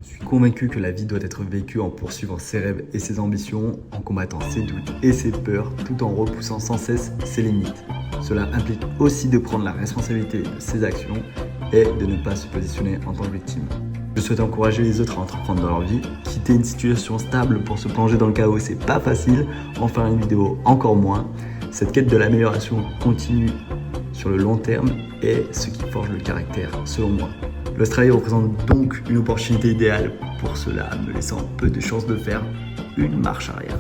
Je suis convaincu que la vie doit être vécue en poursuivant ses rêves et ses ambitions, en combattant ses doutes et ses peurs, tout en repoussant sans cesse ses limites. Cela implique aussi de prendre la responsabilité de ses actions et de ne pas se positionner en tant que victime. Je souhaite encourager les autres à entreprendre dans leur vie. Quitter une situation stable pour se plonger dans le chaos, c'est pas facile. En faire une vidéo, encore moins. Cette quête de l'amélioration continue sur le long terme est ce qui forge le caractère, selon moi. L'Australie représente donc une opportunité idéale pour cela, me laissant peu de chances de faire une marche arrière.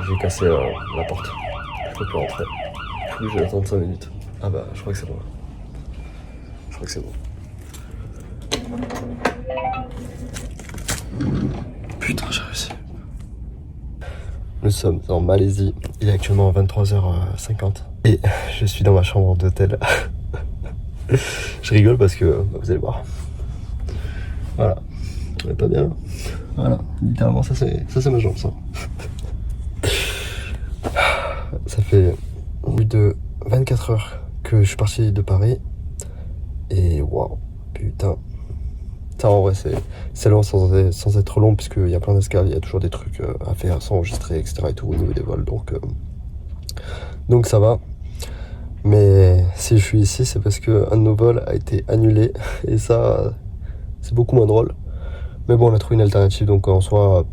J'ai cassé la porte. Je peux plus rentrer. Du coup, je vais attendre 5 minutes. Ah bah, je crois que c'est bon. Je crois que c'est bon. Putain, j'ai réussi. Nous sommes en Malaisie. Il est actuellement 23h50. Et je suis dans ma chambre d'hôtel. Je rigole parce que bah, vous allez voir. Voilà. On est pas bien. Voilà. Littéralement, ça c'est ma jambe, ça. Ça fait plus de 24 heures que je suis parti de Paris. Et waouh, putain. Ça en vrai c'est long sans être long, puisqu'il y a plein d'escales, il y a toujours des trucs à faire, s'enregistrer, etc. et tout au niveau des vols. Donc ça va. Mais si je suis ici, c'est parce qu'un de nos vols a été annulé. Et ça, c'est beaucoup moins drôle. Mais bon, on a trouvé une alternative, donc en soi, ouais,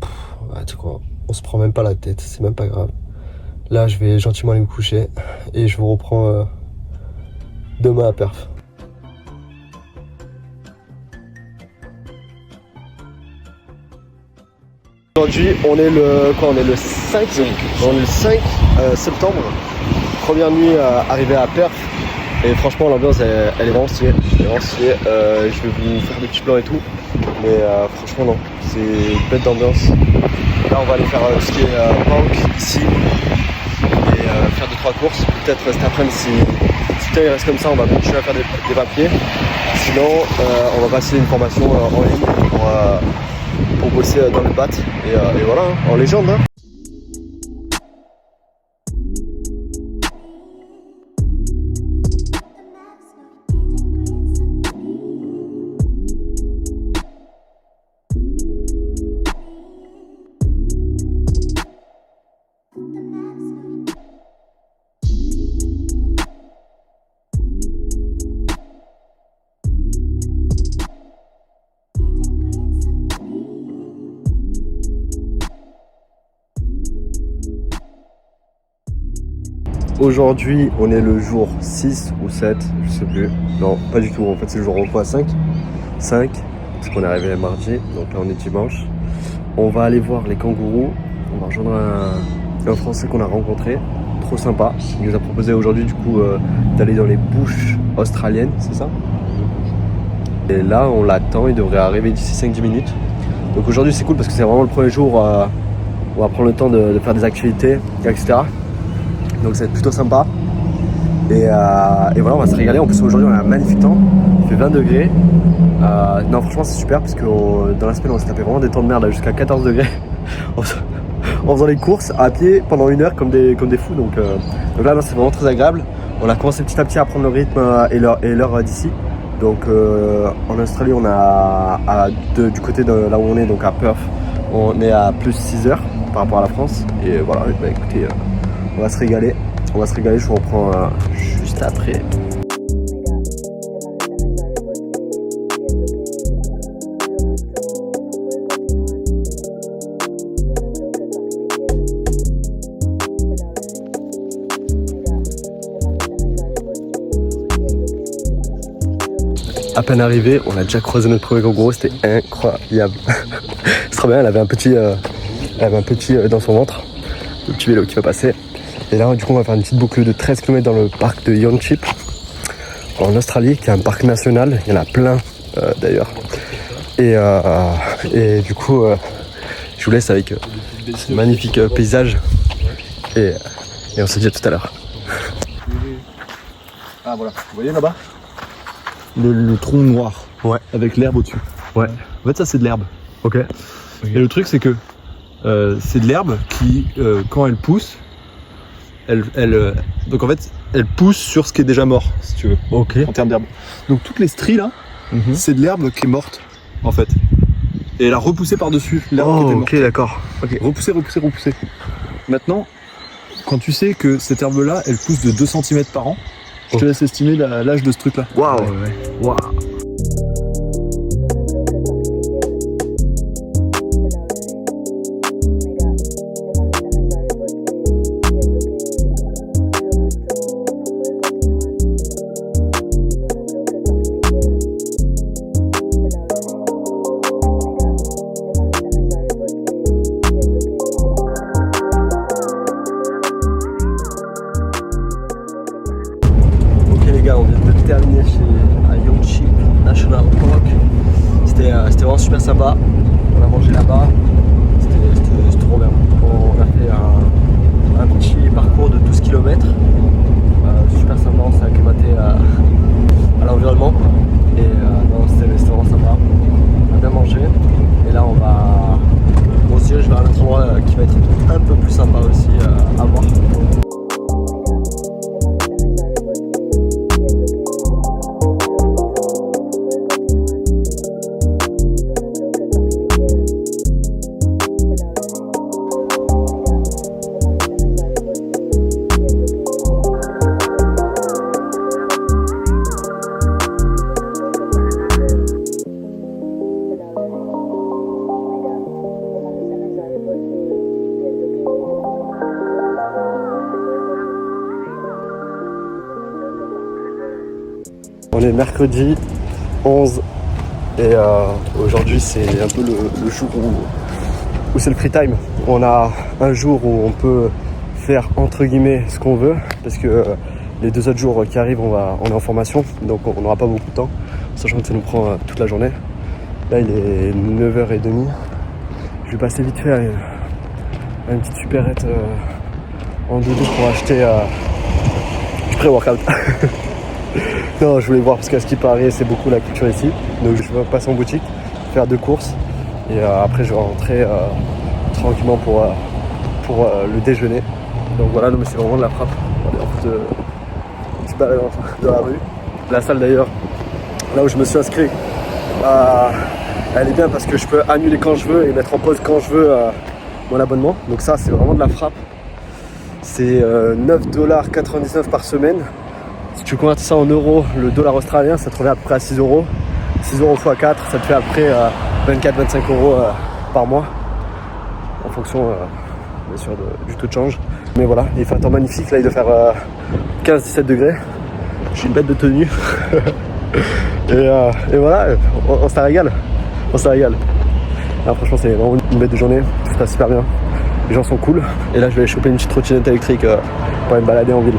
tu sais quoi, on se prend même pas la tête, c'est même pas grave. Là, je vais gentiment aller me coucher et je vous reprends demain à Perth. Aujourd'hui, on est le 5 On est le 5 septembre. Première nuit arrivée à Perth. Et franchement, l'ambiance, elle est vraiment stylée. Je vais vous faire des petits plans et tout. Mais franchement, non. C'est une bête d'ambiance. Là, on va aller faire ce qui est banque ici. Et faire 2-3 courses. Peut-être cet après-midi, si le temps il reste comme ça, on va continuer à faire des papiers. Sinon, on va passer une formation en ligne pour bosser dans le bat. Et voilà, hein, en légende. Hein. Aujourd'hui, on est le jour 6 ou 7, je sais plus. Non, pas du tout, en fait c'est le jour quoi, 5, parce qu'on est arrivé mardi, donc là on est dimanche. On va aller voir les kangourous, on va rejoindre un Français qu'on a rencontré, trop sympa. Il nous a proposé aujourd'hui du coup d'aller dans les bush australiennes, c'est ça? Et là on l'attend, il devrait arriver d'ici 5-10 minutes. Donc aujourd'hui c'est cool parce que c'est vraiment le premier jour où on va prendre le temps de faire des activités, etc. Donc ça va être plutôt sympa. Et voilà, on va se régaler. En plus aujourd'hui on a un magnifique temps. Il fait 20 degrés. Non franchement c'est super parce que dans la semaine on s'est tapé vraiment des temps de merde jusqu'à 14 degrés en faisant les courses à pied pendant 1 heure comme des fous. Donc là c'est vraiment très agréable. On a commencé petit à petit à prendre le rythme et l'heure d'ici. Donc en Australie on a du côté de là où on est, donc à Perth, on est à plus 6 heures par rapport à la France. Et voilà, bah, écoutez, on va se régaler, je vous reprends juste après. À peine arrivé, on a déjà croisé notre premier kangourou, c'était incroyable. C'est trop bien, elle avait un petit dans son ventre, le petit vélo qui va passer. Et là, du coup, on va faire une petite boucle de 13 km dans le parc de Yonchip, en Australie, qui est un parc national. Il y en a plein, d'ailleurs. Et du coup, je vous laisse avec ce magnifique paysage. Et on se dit à tout à l'heure. Ah, voilà. Vous voyez là-bas Le tronc noir, ouais, avec l'herbe au-dessus. Ouais. En fait, ça, c'est de l'herbe. Ok. Et le truc, c'est que c'est de l'herbe qui, quand elle pousse, donc en fait, elle pousse sur ce qui est déjà mort, si tu veux, Ok. en termes d'herbe. Donc toutes les stries là, Mhm. c'est de l'herbe qui est morte, en fait. Et elle a repoussé par-dessus l'herbe qui était morte. ok, d'accord. Ok. Repousser. Maintenant, quand tu sais que cette herbe-là, elle pousse de 2 cm par an, je te laisse estimer l'âge de ce truc-là. Waouh. Waouh. Les gars, on vient de terminer chez Yongchip National Park. C'était vraiment super sympa. On a mangé là-bas. C'était trop bien. On a fait un petit parcours de 12 km. Super sympa, on s'est acclimaté à l'environnement. Et non, c'était vraiment sympa. On a bien mangé. Et là, on se dirige vers un autre endroit qui va être un peu plus sympa aussi à voir. On est mercredi 11 et aujourd'hui c'est un peu le jour où c'est le free time. On a un jour où on peut faire entre guillemets ce qu'on veut parce que les 2 autres jours qui arrivent on est en formation donc on n'aura pas beaucoup de temps sachant que ça nous prend toute la journée. Là il est 9h30. Je vais passer vite fait à une petite supérette en doudou pour acheter du pré-workout. Non, je voulais voir parce qu'à ce qui paraît, c'est beaucoup la culture ici. Donc je vais passer en boutique, faire 2 courses et après je vais rentrer tranquillement pour le déjeuner. Donc voilà, non, mais c'est vraiment de la frappe. On est en fait une petite balade dans la rue. La salle d'ailleurs, là où je me suis inscrit, elle est bien parce que je peux annuler quand je veux et mettre en pause quand je veux mon abonnement. Donc ça, c'est vraiment de la frappe. C'est 9,99$ par semaine. Si tu convertis ça en euros, le dollar australien, ça te revient à peu près à 6 euros. 6 euros x 4, ça te fait à peu près 24-25 euros par mois. En fonction, bien sûr, du taux de change. Mais voilà, il fait un temps magnifique. Là, il doit faire 15-17 degrés. Je suis une bête de tenue. et voilà, on s'en régale. On s'en régale. Alors, franchement, c'est vraiment une bête de journée. Tout se passe super bien. Les gens sont cool. Et là, je vais aller choper une petite trottinette électrique pour aller me balader en ville.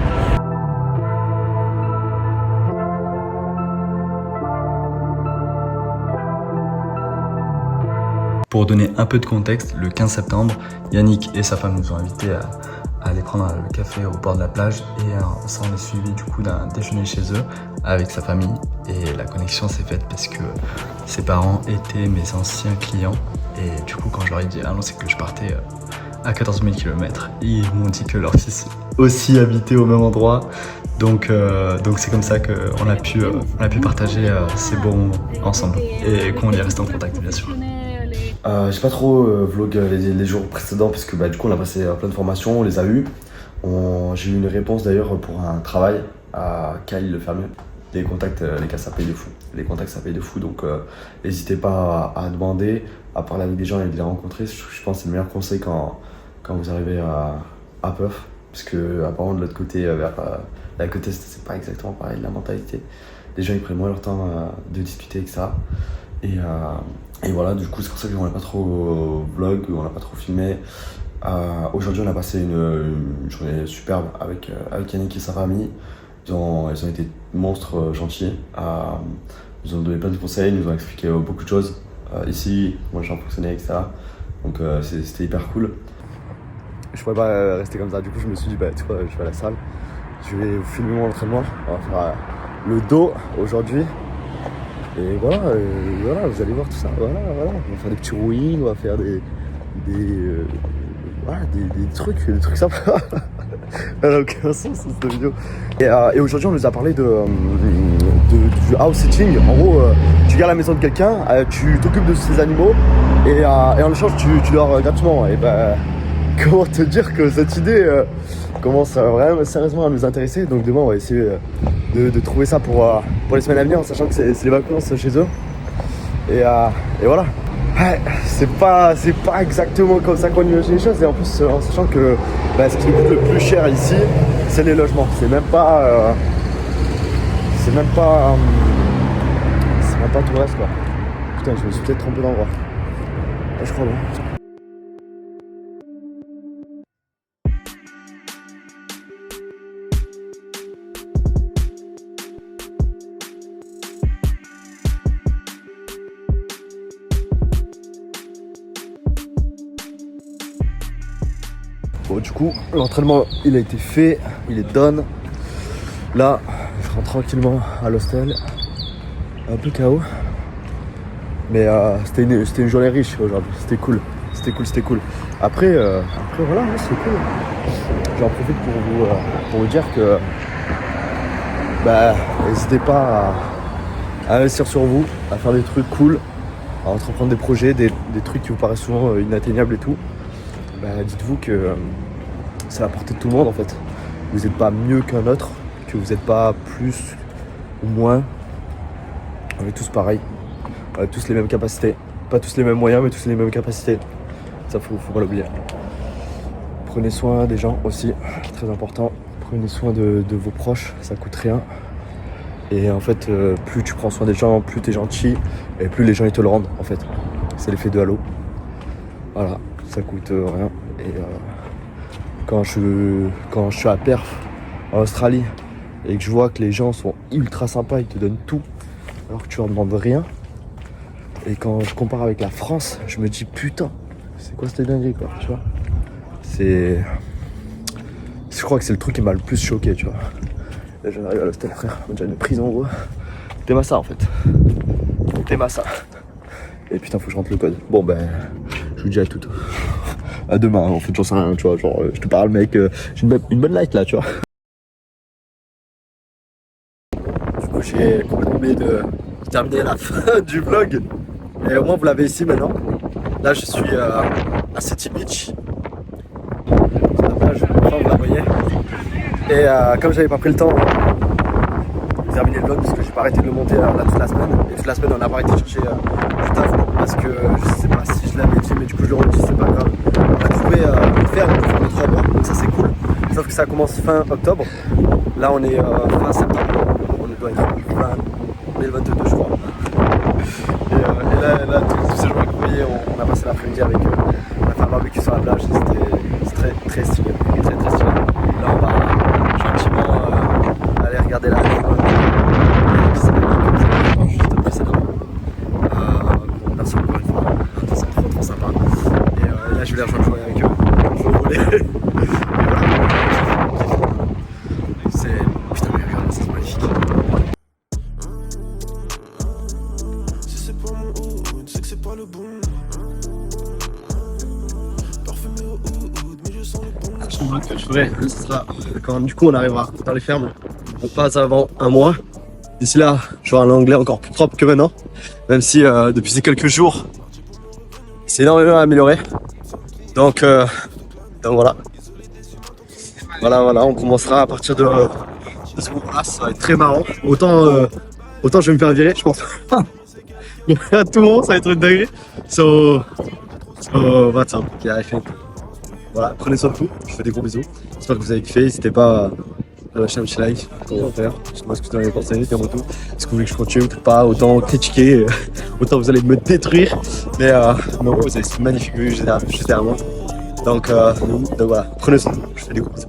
Pour donner un peu de contexte, le 15 septembre, Yannick et sa femme nous ont invités à aller prendre le café au bord de la plage et ça on est suivi du coup d'un déjeuner chez eux avec sa famille et la connexion s'est faite parce que ses parents étaient mes anciens clients et du coup quand je leur ai dit annoncé que je partais à 14 000 km, ils m'ont dit que leur fils aussi habitait au même endroit donc c'est comme ça qu'on a pu partager ces bons moments ensemble et qu'on est resté en contact bien sûr. J'ai pas trop vlog les jours précédents parce que du coup on a passé plein de formations, on les a eues. J'ai eu une réponse d'ailleurs pour un travail à Cali le fameux. Les contacts, les gars ça paye de fou. Les contacts ça paye de fou donc n'hésitez pas à demander, à parler avec des gens et de les rencontrer. Je pense que c'est le meilleur conseil quand vous arrivez à Puff. Parce que apparemment de l'autre côté, vers la côte est, c'est pas exactement pareil, la mentalité. Les gens ils prennent moins leur temps de discuter avec ça. Et voilà, du coup c'est pour ça qu'on n'a pas trop vlog, on n'a pas trop filmé. Aujourd'hui on a passé une journée superbe avec Yannick et sa famille. Ils ont été monstres gentils, ils nous ont donné plein de conseils, ils nous ont expliqué beaucoup de choses ici, comment les gens fonctionnaient, etc. Donc c'était hyper cool. Je pourrais pas rester comme ça, du coup je me suis dit tu vois, je vais à la salle, je vais vous filmer mon entraînement, on va faire le dos aujourd'hui. Et voilà, vous allez voir tout ça, voilà. On va faire des petits rouillings, on va faire des trucs sympas. Elle a aucun sens cette vidéo. Et aujourd'hui on nous a parlé du house sitting. En gros, tu gardes la maison de quelqu'un, tu t'occupes de ses animaux et en échange tu dors gratuitement. Et bah comment te dire que cette idée commence vraiment sérieusement à nous intéresser. Donc demain on va essayer de trouver ça pour les semaines à venir, en sachant que c'est les vacances chez eux. Et voilà. Ouais, c'est pas exactement comme ça qu'on imagine les choses, et en plus en sachant que ce qui nous coûte le plus cher ici, c'est les logements. C'est même pas tout le reste quoi. Putain, je me suis peut-être trompé d'endroit. Ouais, je crois bien. Bon, du coup, l'entraînement il a été fait, il est done. Là, je rentre tranquillement à l'hostel, un peu KO. Mais c'était une journée riche aujourd'hui, c'était cool. Après voilà, c'est cool. J'en profite pour vous dire que n'hésitez pas à investir sur vous, à faire des trucs cool, à entreprendre des projets, des trucs qui vous paraissent souvent inatteignables et tout. Dites-vous que c'est à la portée de tout le monde en fait. Vous n'êtes pas mieux qu'un autre, que vous n'êtes pas plus ou moins. On est tous pareils, on a tous les mêmes capacités. Pas tous les mêmes moyens, mais tous les mêmes capacités. Ça, faut pas l'oublier. Prenez soin des gens aussi, très important. Prenez soin de vos proches, ça coûte rien. Et en fait, plus tu prends soin des gens, plus tu es gentil, et plus les gens ils te le rendent en fait. C'est l'effet de Halo. Voilà, ça coûte rien. Et quand je suis à Perth, en Australie, et que je vois que les gens sont ultra sympas, ils te donnent tout, alors que tu leur demandes rien. Et quand je compare avec la France, je me dis putain, c'est quoi cette dinguerie quoi, tu vois. Je crois que c'est le truc qui m'a le plus choqué, tu vois. Là, j'en arrive à l'hostel, frère, on dirait une prison gros. T'es massa en fait. T'es massa. Et putain, faut que je rentre le code. Bon je vous dis à tout. À demain, en fait, j'en sais rien, tu vois. Genre, je te parle, mec, j'ai une bonne light là, tu vois. Du coup, j'ai complètement oublié de terminer la fin du vlog. Et au moins, vous l'avez ici maintenant. Là, je suis à City Beach. C'est la plage, enfin, vous la voyez. Et comme j'avais pas pris le temps de terminer le vlog, parce que j'ai pas arrêté de le monter là toute la semaine. Et toute la semaine, on n'a pas arrêté de chercher du taf. Parce que je sais pas si je l'avais dit, mais du coup, je le redis, c'est pas grave. On a trouvé une ferme de 3 mois, donc ça c'est cool. Sauf que ça commence fin octobre. Là, on est fin septembre. On doit être 2022, je crois. Et là tous ces jours que vous voyez, on a passé l'après-midi avec eux. On a fait un barbecue sur la plage, c'était très stylé. Très stylé. Là, on va gentiment aller regarder la mer. Juste précédemment. Merci encore une fois. C'est trop sympa. Et là, je vais les rejoindre jouer avec eux. Je vais voler. Putain, mais regarde, c'est magnifique. Quand du coup on arrivera dans les fermes, on passe avant un mois. D'ici là, j'aurai un anglais encore plus propre que maintenant. Même si depuis ces quelques jours, c'est énormément amélioré. Donc voilà. Voilà, on commencera à partir de ce moment-là, ça va être très marrant. Autant je vais me faire virer, je pense. À tout moment, ça va être une dinguerie. So what's up? Yeah, I think. Voilà, prenez soin de vous, je vous fais des gros bisous. J'espère que vous avez kiffé, n'hésitez pas à lâcher un petit like, un commentaire. Dites-moi ce que vous en avez pensé, dites-moi tout. Est-ce que vous voulez que je continue ou pas, autant critiquer, autant vous allez me détruire. Mais en gros, c'est une magnifique vue, j'étais à moi. Donc voilà, prenez soin de vous, je vous fais des gros bisous.